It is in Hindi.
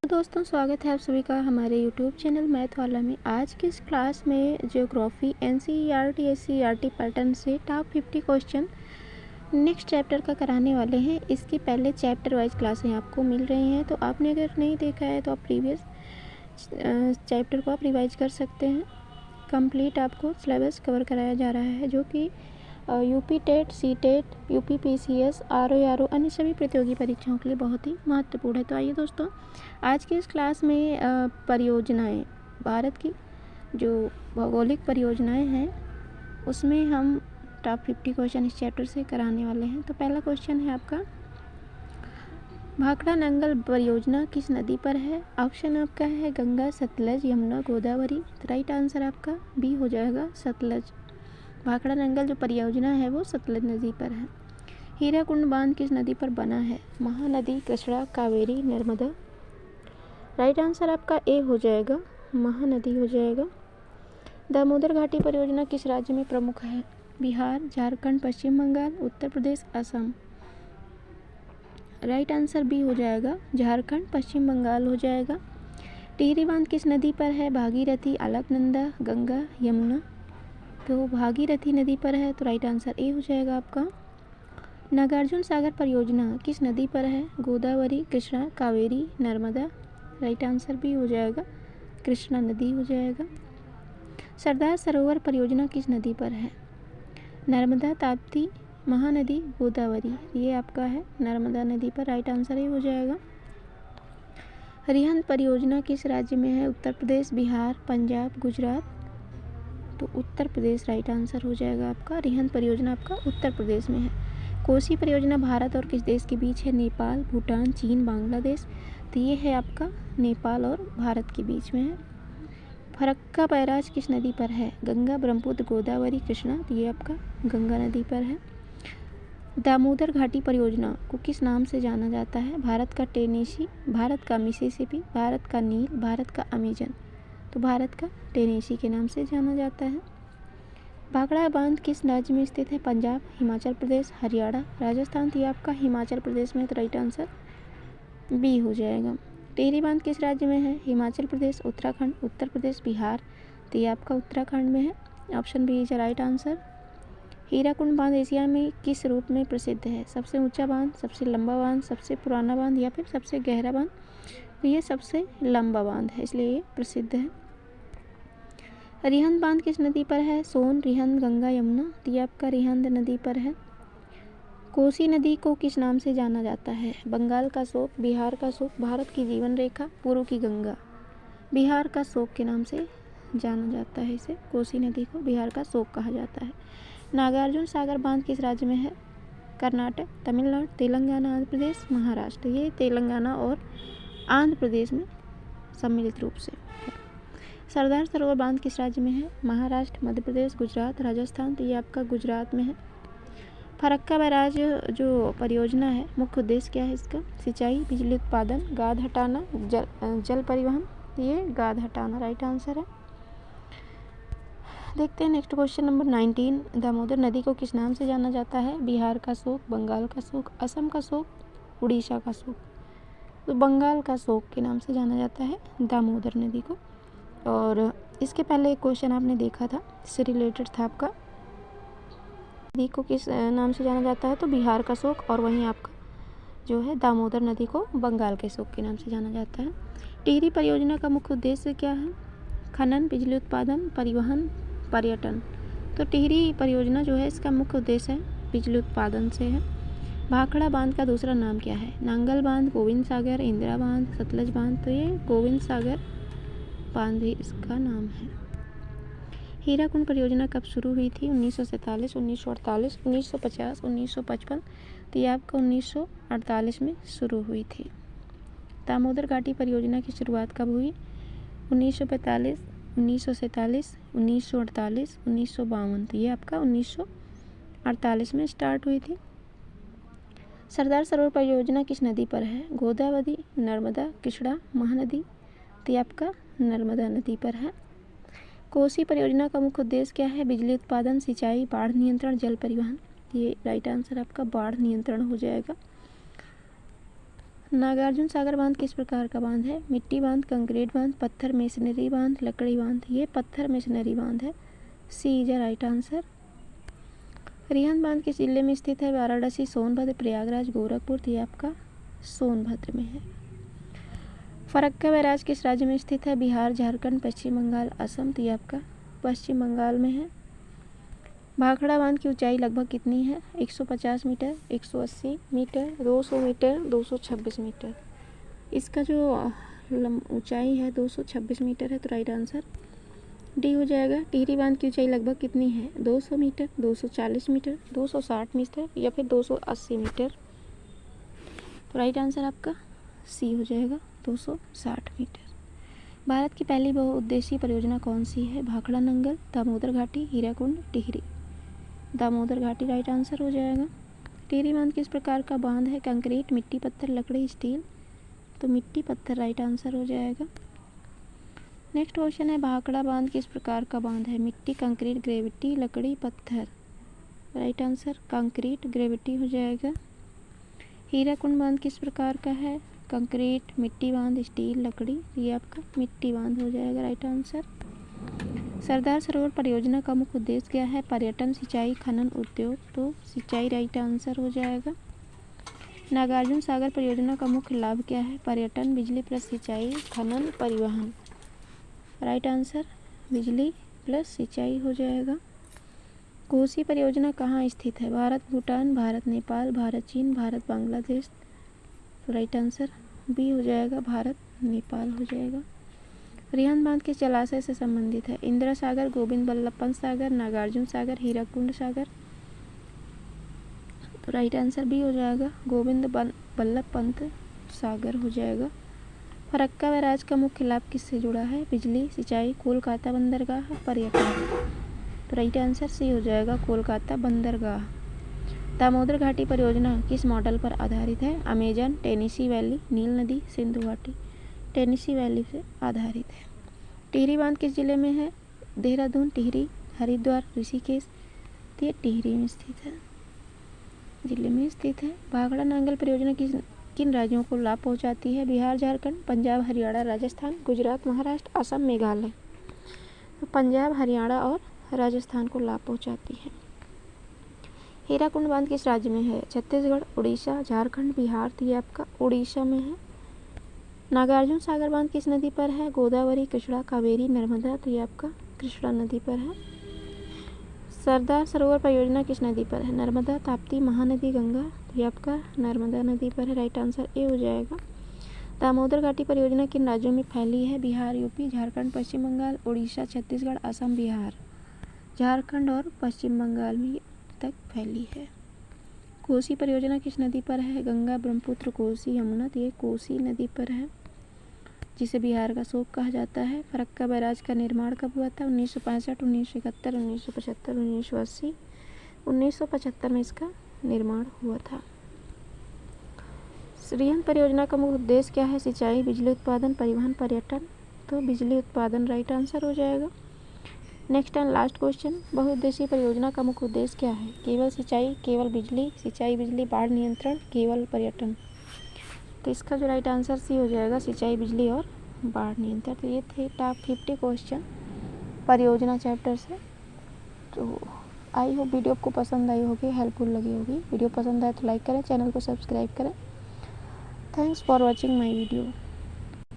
तो दोस्तों स्वागत है आप सभी का हमारे यूट्यूब चैनल मैथ वाला में। आज की इस क्लास में ज्योग्राफी एनसीईआरटी एससीईआरटी पैटर्न से टॉप 50 क्वेश्चन नेक्स्ट चैप्टर का कराने वाले हैं। इसकी पहले चैप्टर वाइज क्लासें आपको मिल रही हैं, तो आपने अगर नहीं देखा है तो आप प्रीवियस चैप्टर को आप रिवाइज कर सकते हैं। कंप्लीट आपको सिलेबस कवर कराया जा रहा है, जो कि UP TET, C TET, UP PCS, RO अन्य सभी प्रतियोगी परीक्षाओं के लिए बहुत ही महत्वपूर्ण है। तो आइए दोस्तों, आज की इस क्लास में परियोजनाएं, भारत की जो भौगोलिक परियोजनाएं हैं उसमें हम टॉप 50 क्वेश्चन इस चैप्टर से कराने वाले हैं। तो पहला क्वेश्चन है आपका, भाखड़ा नंगल परियोजना किस नदी पर है? ऑप्शन आपका है गंगा, सतलज, यमुना, गोदावरी। तो राइट आंसर आपका बी हो जाएगा, सतलज। भाखड़ा नंगल जो परियोजना है वो सतलज नदी पर है। हीराकुंड बांध किस नदी पर बना है? महानदी, कृष्णा, कावेरी, नर्मदा। राइट आंसर आपका ए हो जाएगा, महानदी हो जाएगा। दामोदर घाटी परियोजना किस राज्य में प्रमुख है? बिहार, झारखंड, पश्चिम Bengal, Uttar Pradesh, Assam. Right answer B हो जाएगा, झारखंड, पश्चिम बंगाल हो जाएगा। टिहरी बांध किस नदी पर है? भागीरथी, अलकनंदा, गंगा, यमुना। तो भागीरथी नदी पर है, तो राइट आंसर ए हो जाएगा आपका। नागार्जुन सागर परियोजना किस नदी पर है? गोदावरी, कृष्णा, कावेरी, नर्मदा। राइट आंसर भी हो जाएगा, कृष्णा नदी हो जाएगा। सरदार सरोवर परियोजना किस नदी पर है? नर्मदा, ताप्ती, महानदी, गोदावरी। ये आपका है नर्मदा नदी पर, राइट आंसर ही हो जाएगा। रिहंद परियोजना किस राज्य में है? उत्तर प्रदेश, बिहार, पंजाब, गुजरात। तो उत्तर प्रदेश राइट आंसर हो जाएगा आपका। रिहंद परियोजना आपका उत्तर प्रदेश में है। कोसी परियोजना भारत और किस देश के बीच है? नेपाल, भूटान, चीन, बांग्लादेश। तो ये है आपका नेपाल और भारत के बीच में है। फरक्का बैराज किस नदी पर है? गंगा, ब्रह्मपुत्र, गोदावरी, कृष्णा। तो ये आपका गंगा नदी पर है। दामोदर घाटी परियोजना को किस नाम से जाना जाता है? भारत का टेनेसी, भारत का मिसिसिपी, भारत का नील, भारत का अमेजन। तो भारत का टेनेसी के नाम से जाना जाता है। भाखड़ा बांध किस राज्य में स्थित है? पंजाब, हिमाचल प्रदेश, हरियाणा, राजस्थान। तो ये आपका हिमाचल प्रदेश में है, तो राइट आंसर बी हो जाएगा। टिहरी बांध किस राज्य में है? हिमाचल प्रदेश, उत्तराखंड, उत्तर प्रदेश, बिहार। तो ये आपका उत्तराखंड में है, option B is right answer. Hirakud बांध एशिया में किस रूप में प्रसिद्ध है? सबसे ऊंचा बांध, सबसे लंबा बांध, सबसे पुराना बांध या फिर सबसे गहरा बांध? तो ये सबसे लंबा बांध है, इसलिए ये प्रसिद्ध है। रिहंद बांध किस नदी पर है? सोन, रिहंद, गंगा, यमुना। तो ये आपका रिहंद नदी पर है। कोसी नदी को किस नाम से जाना जाता है? बंगाल का शोक, बिहार का शोक, भारत की जीवन रेखा, पूर्व की गंगा। बिहार का शोक के नाम से जाना जाता है इसे। कोसी नदी को बिहार का शोक कहा जाता है। नागार्जुन सागर बांध किस राज्य में है? कर्नाटक, तमिलनाडु, तेलंगाना, आंध्र प्रदेश, महाराष्ट्र। ये तेलंगाना और आंध्र प्रदेश में सम्मिलित रूप से है। सरदार सरोवर बांध किस राज्य में है? महाराष्ट्र, मध्य प्रदेश, गुजरात, राजस्थान। तो ये आपका गुजरात में है। फरक्का बैराज जो परियोजना है, मुख्य उद्देश्य क्या है इसका? सिंचाई, बिजली उत्पादन, गाद हटाना, जल परिवहन। ये गाद हटाना राइट आंसर है। देखते हैं नेक्स्ट क्वेश्चन नंबर 19। दामोदर नदी को किस नाम से जाना जाता है? बिहार का शोक, बंगाल का शोक, असम का शोक, उड़ीसा का शोक। तो बंगाल का शोक के नाम से जाना जाता है दामोदर नदी को। और इसके पहले एक क्वेश्चन आपने देखा था, इससे रिलेटेड था आपका, नदी को किस नाम से जाना जाता है? तो बिहार का शोक, और वहीं आपका जो है दामोदर नदी को बंगाल के शोक के नाम से जाना जाता है। टिहरी परियोजना का मुख्य उद्देश्य क्या है? खनन, बिजली उत्पादन, परिवहन, पर्यटन। तो टिहरी परियोजना जो है इसका मुख्य उद्देश्य है बिजली उत्पादन से है। भाखड़ा बांध का दूसरा नाम क्या है? नांगल बांध, गोविंद सागर, इंदिरा बांध, सतलज बांध। तो ये गोविंद सागर बांध भी इसका नाम है। हीराकुंड परियोजना कब शुरू हुई थी? 1947, 1948, 1950, 1955। तो ये आपका 1948 में शुरू हुई थी। दामोदर घाटी परियोजना की शुरुआत कब हुई? 1945, 1947, 1948, 1952। तो ये आपका 1948 में स्टार्ट हुई थी। सरदार सरोवर परियोजना किस नदी पर है? गोदावरी, नर्मदा, कृष्णा, महानदी। तो ये आपका नर्मदा नदी पर है। कोसी परियोजना का मुख्य उद्देश्य क्या है? बिजली उत्पादन, सिंचाई, बाढ़ नियंत्रण, जल परिवहन। ये राइट आंसर आपका बाढ़ नियंत्रण हो जाएगा। नागार्जुन सागर बांध किस प्रकार का बांध है? मिट्टी बांध, कंक्रीट बांध, पत्थर मेसनरी बांध, लकड़ी बांध। ये पत्थर मेसनरी बांध है। C is the right answer. Rihand बांध किस जिले में स्थित है? वाराणसी, सोनभद्र, प्रयागराज, गोरखपुर। तो ये आपका सोनभद्र में है। फरक्का बैराज किस राज्य में स्थित है? बिहार, झारखंड, पश्चिम बंगाल, असम। तो ये आपका पश्चिम बंगाल में है। भाखड़ा बांध की ऊंचाई लगभग कितनी है? 150 मीटर, 180 मीटर, 200 मीटर, 226 मीटर। इसका जो ऊंचाई है 226 मीटर है, तो राइट आंसर डी हो जाएगा। टिहरी बांध की ऊंचाई लगभग कितनी है? 200 मीटर, 240 मीटर, 260 मीटर या फिर 280 मीटर। तो राइट आंसर आपका सी हो जाएगा, 260 मीटर। भारत की पहली बहुउद्देशीय परियोजना कौन सी है? भाखड़ा नंगल, दामोदर घाटी, हीराकुंड, टिहरी। दामोदर घाटी राइट आंसर हो जाएगा। टिहरी बांध किस प्रकार का बांध है? कंक्रीट, मिट्टी, पत्थर, लकड़ी, स्टील। तो मिट्टी पत्थर राइट आंसर हो जाएगा। नेक्स्ट क्वेश्चन है, भाखड़ा बांध किस प्रकार का बांध है? मिट्टी, कंक्रीट, ग्रेविटी, लकड़ी, पत्थर। राइट आंसर कंक्रीट, ग्रेविटी हो जाएगा। हीराकुंड बांध किस प्रकार का है? कंक्रीट, मिट्टी बांध, स्टील, लकड़ी। ये आपका मिट्टी बांध हो जाएगा राइट आंसर। सरदार सरोवर परियोजना का मुख्य उद्देश्य क्या है? पर्यटन, सिंचाई, खनन, उद्योग। तो सिंचाई राइट आंसर हो जाएगा। नागार्जुन सागर परियोजना का मुख्य लाभ क्या है? पर्यटन, बिजली प्लस सिंचाई, खनन, परिवहन। राइट आंसर बिजली प्लस सिंचाई हो जाएगा। कोसी परियोजना कहाँ स्थित है? भारत, भूटान, भारत, नेपाल, भारत, चीन, भारत, बांग्लादेश। तो राइट आंसर बी हो जाएगा, भारत, नेपाल हो जाएगा। रिहंद बांध किस जलाशय से संबंधित है? इंदिरा सागर, गोविंद बल्लभ पंत सागर, नागार्जुन सागर, हीराकुंड सागर। तो राइट आंसर बी हो जाएगा, गोविंद बल्लभ पंत सागर हो जाएगा। फरक्का बैराज का मुख्य लाभ किससे जुड़ा है? बिजली, सिंचाई, कोलकाता बंदरगाह, पर्यटन। तो राइट आंसर सी हो जाएगा, कोलकाता बंदरगाह। दामोदर घाटी परियोजना किस मॉडल पर आधारित है? अमेजन, टेनेसी वैली, नील नदी, सिंधु घाटी। टेनेसी वैली से आधारित है। टिहरी बांध किस जिले में है? देहरादून, टिहरी, हरिद्वार, ऋषिकेश। तो ये टिहरी में स्थित है, जिले में स्थित है। भाखड़ा नांगल परियोजना किन राज्यों को लाभ पहुंचाती है? बिहार, झारखंड, पंजाब, हरियाणा, राजस्थान, गुजरात, महाराष्ट्र, असम, मेघालय। तो पंजाब, हरियाणा और राजस्थान को लाभ पहुंचाती है। हीराकुंड बांध किस राज्य में है? छत्तीसगढ़, उड़ीसा, झारखंड, बिहार। तो ये आपका उड़ीसा में है। नागार्जुन सागर बांध किस नदी पर है? गोदावरी, कृष्णा, कावेरी, नर्मदा। तो ये आपका कृष्णा नदी पर है। सरदार सरोवर परियोजना किस नदी पर है? नर्मदा, ताप्ती, महानदी, गंगा। तो ये आपका नर्मदा नदी पर है। राइट आंसर ए हो जाएगा। दामोदर घाटी परियोजना किन राज्यों में फैली है? बिहार, यूपी, झारखंड, पश्चिम बंगाल, उड़ीसा, छत्तीसगढ़, असम, बिहार। झारखंड और पश्चिम बंगाल में तक फैली है। कोसी परियोजना किस नदी पर है? गंगा, ब्रह्मपुत्र, कोसी, यमुना। तो ये कोसी नदी पर है, जिसे बिहार का शोक कहा जाता है। फरक्का बैराज का निर्माण कब हुआ था? 1965, 1971, 1975, 1980। 1975 में इसका निर्माण हुआ था। रिहंद परियोजना का मुख्य उद्देश्य क्या है? सिंचाई, बिजली उत्पादन, परिवहन, पर्यटन। तो बिजली उत्पादन राइट आंसर हो जाएगा। नेक्स्ट एंड लास्ट क्वेश्चन, बहुउद्देशीय परियोजना का मुख्य उद्देश्य क्या है? केवल सिंचाई, केवल बिजली, सिंचाई, बिजली, बाढ़ नियंत्रण, केवल पर्यटन। तो इसका जो राइट आंसर सी हो जाएगा, सिंचाई, बिजली और बाढ़ नियंत्रण। तो ये थे टॉप 50 क्वेश्चन परियोजना चैप्टर से। तो आई होप वीडियो आपको पसंद आई होगी, हेल्पफुल लगी होगी। वीडियो पसंद आए तो लाइक करें, चैनल को सब्सक्राइब करें। Thanks for watching my video.